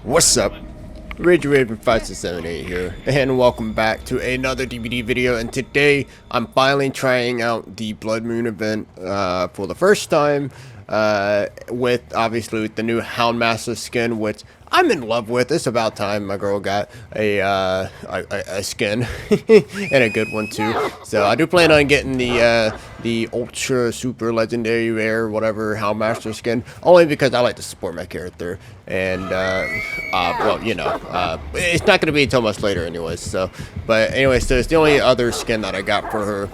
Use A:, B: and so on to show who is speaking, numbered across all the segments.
A: What's up? Raven5678 here, and welcome back to another DVD video. And today I'm finally trying out the BloodMoon event for the first time, with obviously with the new HoundMaster skin, which I'm in love with. It's about time my girl got a skin and a good one too. So I do plan on getting the ultra super legendary rare whatever HoundMaster skin, only because I like to support my character. And well, you know, it's not gonna be until much later anyways. So, but anyways, so it's the only other skin that I got for her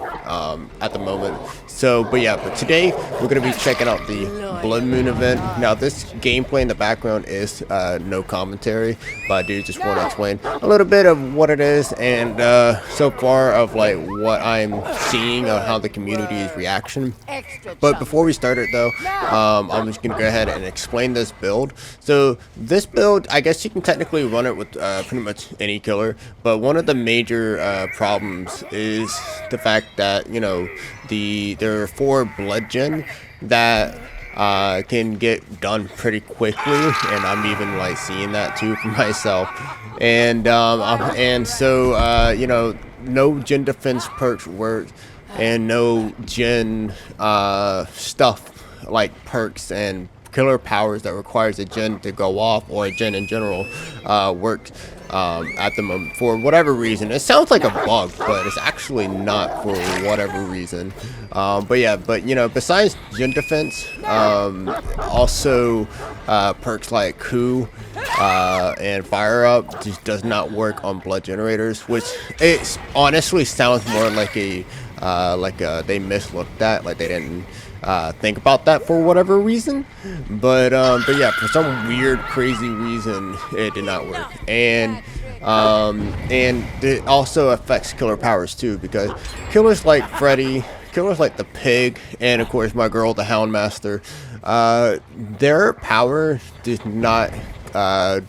A: at the moment. So, but yeah, but today we're gonna be checking out the BloodMoon event. Now, this gameplay in the background is no commentary, but I do just want to explain a little bit of what it is and so far of like what I'm seeing of how the community's reaction. But before we start it though, I'm just gonna go ahead and explain this build. So this build, I guess you can technically run it with pretty much any killer, but one of the major problems is the fact that, you know, there are 4 blood gen that can get done pretty quickly, and I'm even like seeing that too for myself. And so you know, no gen defense perks work, and no gen stuff like perks and killer powers that requires a gen to go off, or a gen in general, works at the moment for whatever reason. It sounds like a bug, but it's actually not for whatever reason. But yeah, but you know, besides gen defense, also perks like coup and fire up just does not work on blood generators, which it honestly sounds more like they mislooked at, like they didn't think about that for whatever reason. But yeah, for some weird crazy reason it did not work. And it also affects killer powers too, because killers like Freddy, killers like the pig, and of course my girl the HoundMaster, their power does not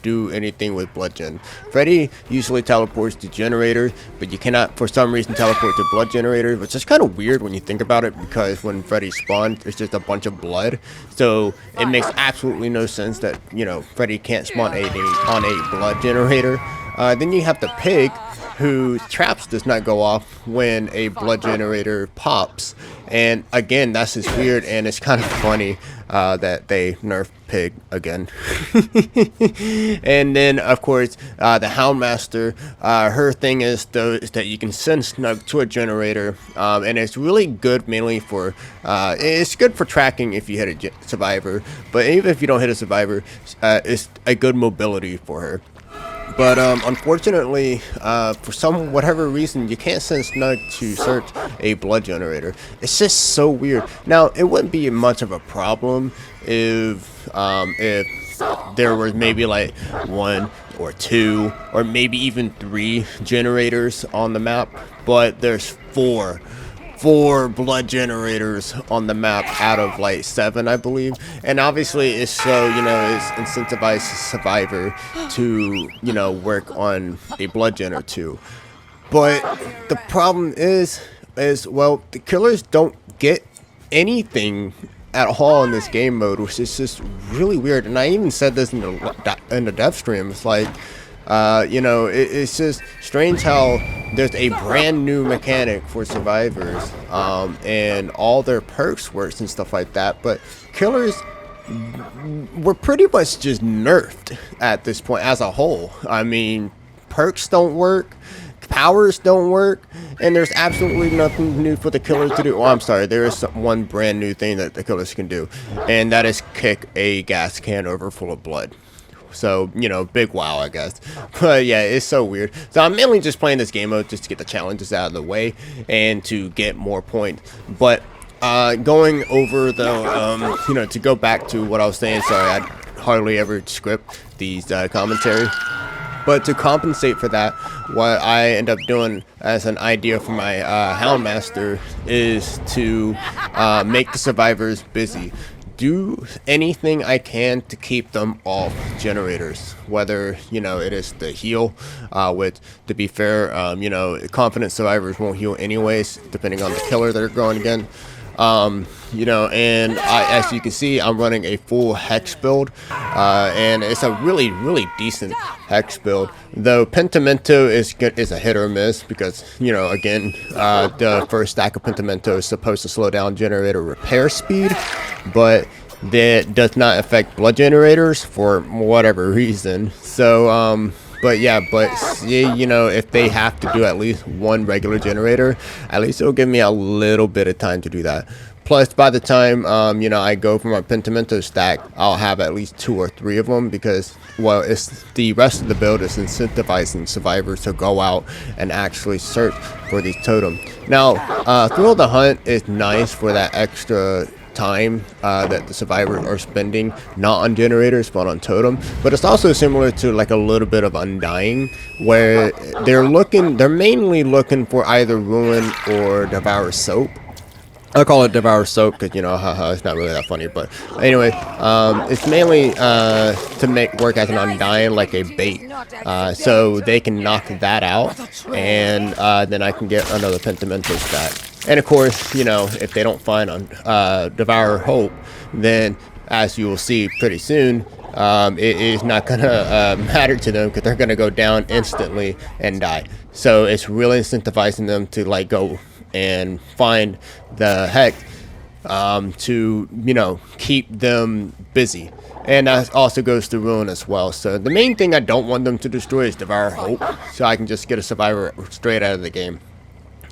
A: do anything with blood gen. Freddy usually teleports to generators, but you cannot for some reason teleport to blood generators, which is kind of weird when you think about it, because when Freddy spawns it's just a bunch of blood, so it makes absolutely no sense that, you know, Freddy can't spawn on a blood generator. Then you have the pig, whose traps does not go off when a blood generator pops, and again that's just weird, and it's kind of funny that they nerfed pig again. And then of course the HoundMaster, her thing is that you can send snug to a generator, and it's really good mainly for it's good for tracking if you hit a survivor, but even if you don't hit a survivor, it's a good mobility for her. But unfortunately, for whatever reason, you can't send Snug to search a blood generator. It's just so weird. Now, it wouldn't be much of a problem if there was maybe like 1 or 2 or maybe even 3 generators on the map, but there's 4 blood generators on the map out of like 7, I believe. And obviously it's so, you know, it's incentivized survivor to, you know, work on a blood gen or 2. But the problem is well, the killers don't get anything at all in this game mode, which is just really weird. And I even said this in the dev stream. It's like, you know, it's just strange how there's a brand new mechanic for survivors, and all their perks works and stuff like that, but killers were pretty much just nerfed at this point as a whole. I mean, perks don't work, powers don't work, and there's absolutely nothing new for the killers to do. Oh, I'm sorry, there is one brand new thing that the killers can do, and that is kick a gas can over full of blood. So, you know, big wow, I guess. But yeah, it's so weird. So I'm mainly just playing this game mode just to get the challenges out of the way and to get more points. But going over though, you know, to go back to what I was saying, sorry, I hardly ever script these commentary. But to compensate for that, what I end up doing as an idea for my HoundMaster is to make the survivors busy. Do anything I can to keep them off generators, whether, you know, it is the heal, which, to be fair, you know, confident survivors won't heal anyways, depending on the killer they're going against. You know, and as you can see, I'm running a full hex build, and it's a really decent hex build. Though Pentimento is a hit or miss because, you know, again, the first stack of Pentimento is supposed to slow down generator repair speed, but that does not affect blood generators for whatever reason. So but yeah, but you know, if they have to do at least one regular generator, at least it'll give me a little bit of time to do that. Plus, by the time you know, I go for my Pentimento stack, I'll have at least 2 or 3 of them because, well, it's the rest of the build is incentivizing survivors to go out and actually search for these totems. Now, Thrill the Hunt is nice for that extra time that the survivors are spending not on generators but on totem, but it's also similar to like a little bit of Undying, where they're mainly looking for either Ruin or Devour Soap. I call it Devour Soap because, you know, haha, it's not really that funny, but anyway, it's mainly to make work as an Undying, like a bait, so they can knock that out, and then I can get another Pentimento stack. And of course, you know, if they don't find on Devour Hope, then as you will see pretty soon, it is not gonna matter to them because they're gonna go down instantly and die. So it's really incentivizing them to like go and find the hex to, you know, keep them busy. And that also goes to Ruin as well. So the main thing I don't want them to destroy is Devour Hope, so I can just get a survivor straight out of the game.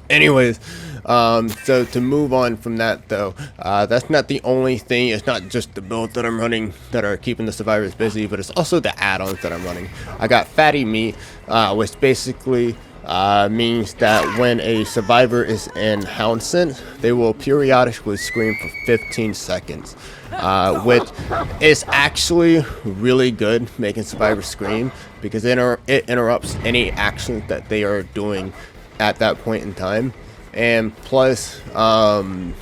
A: Anyways, so to move on from that though, that's not the only thing. It's not just the builds that I'm running that are keeping the survivors busy, but it's also the add-ons that I'm running. I got Fatty Meat, which basically means that when a survivor is in Hound Scent, they will periodically scream for 15 seconds, which is actually really good, making survivors scream, because it interrupts any actions that they are doing at that point in time. And plus the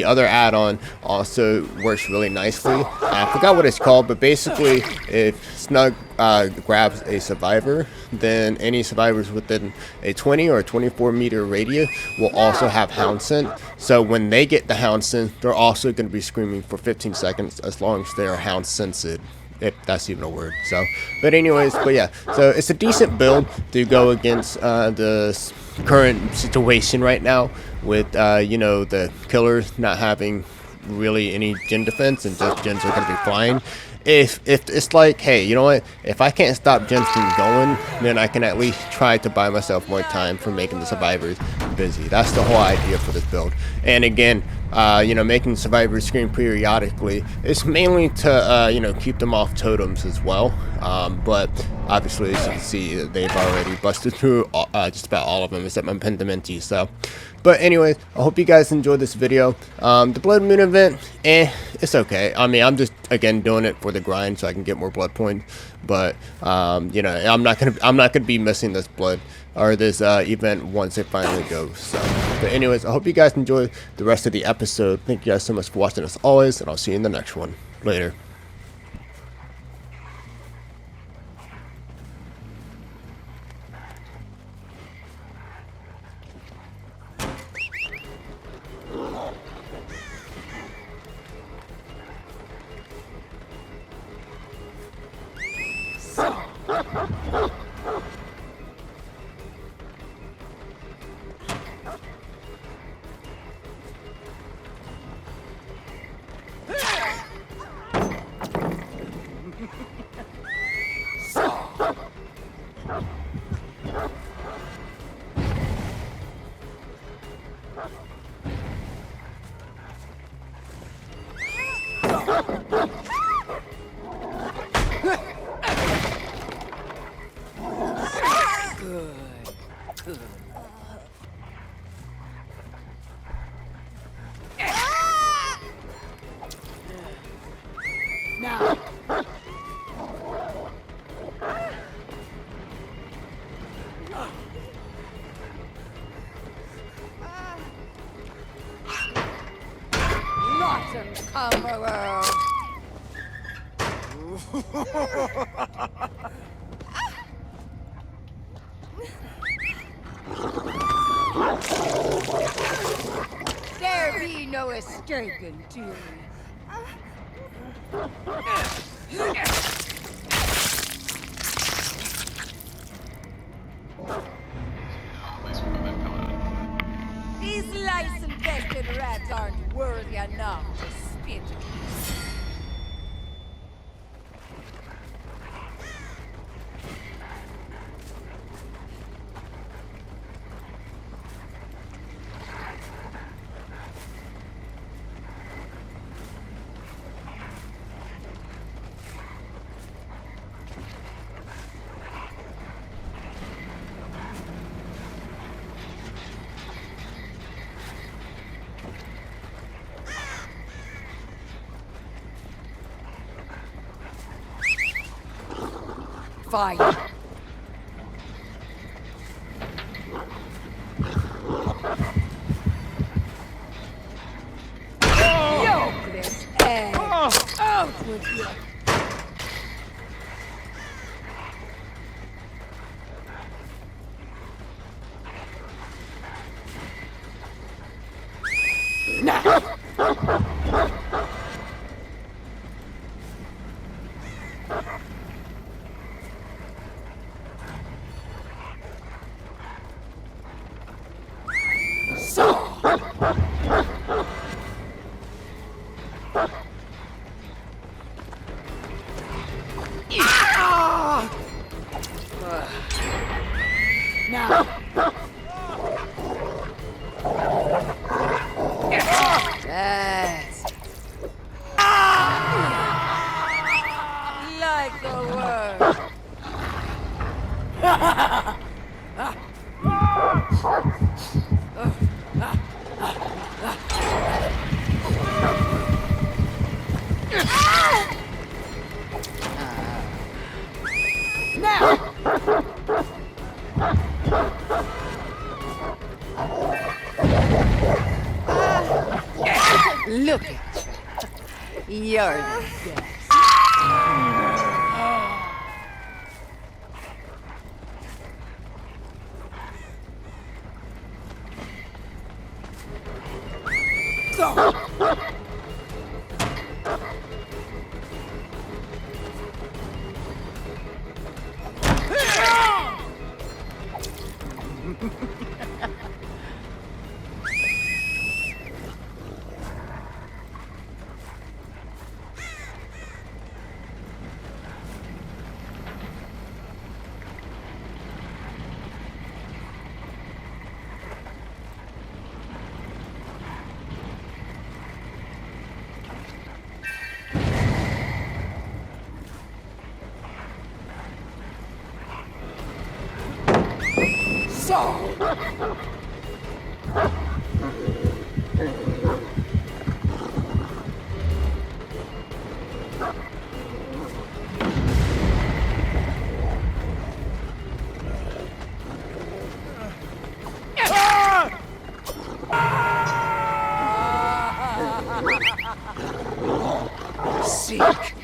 A: other add-on also works really nicely. I forgot what it's called, but basically if Snug grabs a survivor, then any survivors within a 20 or 24 meter radius will also have Hound Scent. So when they get the Hound Scent, they're also going to be screaming for 15 seconds as long as they are Hound Scented, if that's even a word. So, but anyways, but yeah, so it's a decent build to go against the current situation right now with you know, the killers not having really any gen defense and just gens are going to be flying. If it's like, hey, you know what, if I can't stop gens from going, then I can at least try to buy myself more time for making the survivors busy. That's the whole idea for this build. And again, you know, making survivors scream periodically is mainly to you know, keep them off totems as well, but obviously as you can see, they've already busted through just about all of them except my Pentimenti. So but anyways, I hope you guys enjoyed this video. The BloodMoon event, it's okay. I mean, I'm just again doing it for the grind so I can get more blood points. But you know, I'm not gonna be missing this blood or this event once it finally goes. So, but anyways, I hope you guys enjoy the rest of the episode. Thank you guys so much for watching as always, and I'll see you in the next one. Later.
B: Now. Rotten cumberer. no escaping, dearie. These lice-infested rats aren't worthy enough to spit. Fire. Yokeless egg. Out with you. Now. Now. That's like the word. Now. Look at you. You're the best. Go. So. Sick.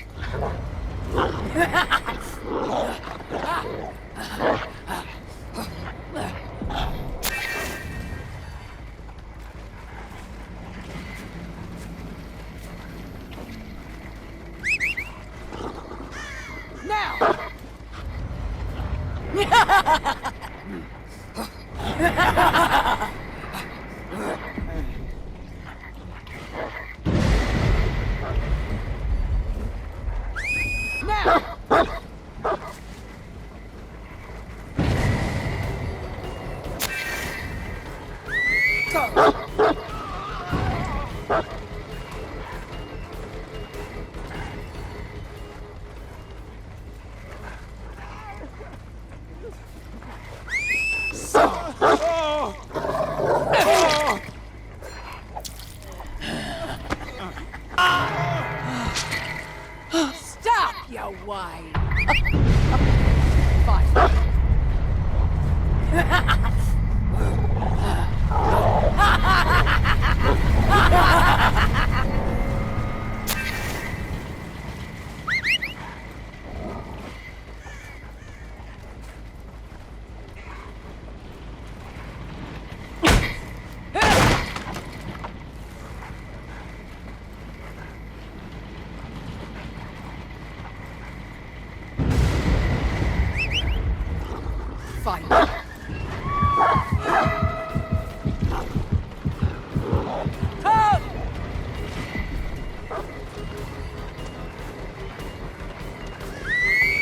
B: Stop, you whine! Fine.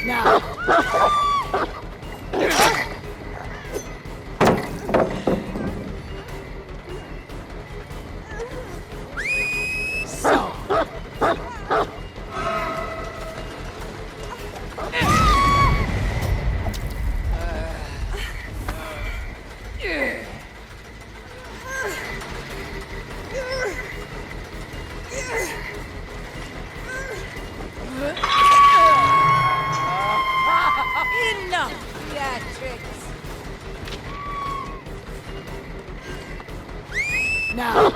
B: Now. So. Enough theatrics. Now.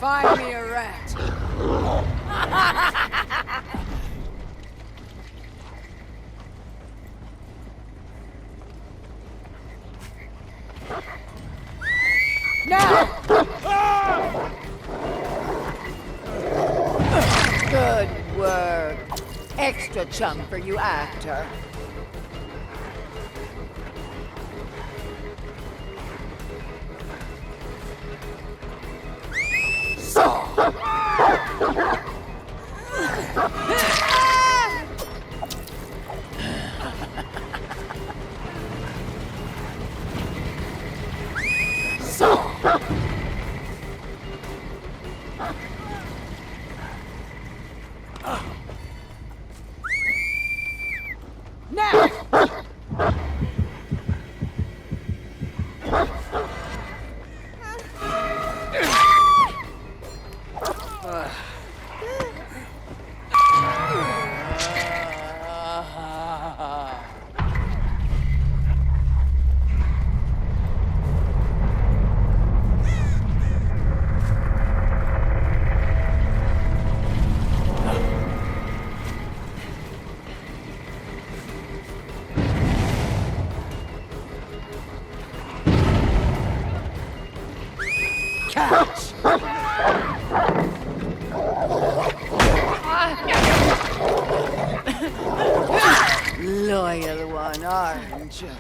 B: Find me a rat. Now! Good work. Extra chum for you after. Now! Catch! Loyal one, aren't you?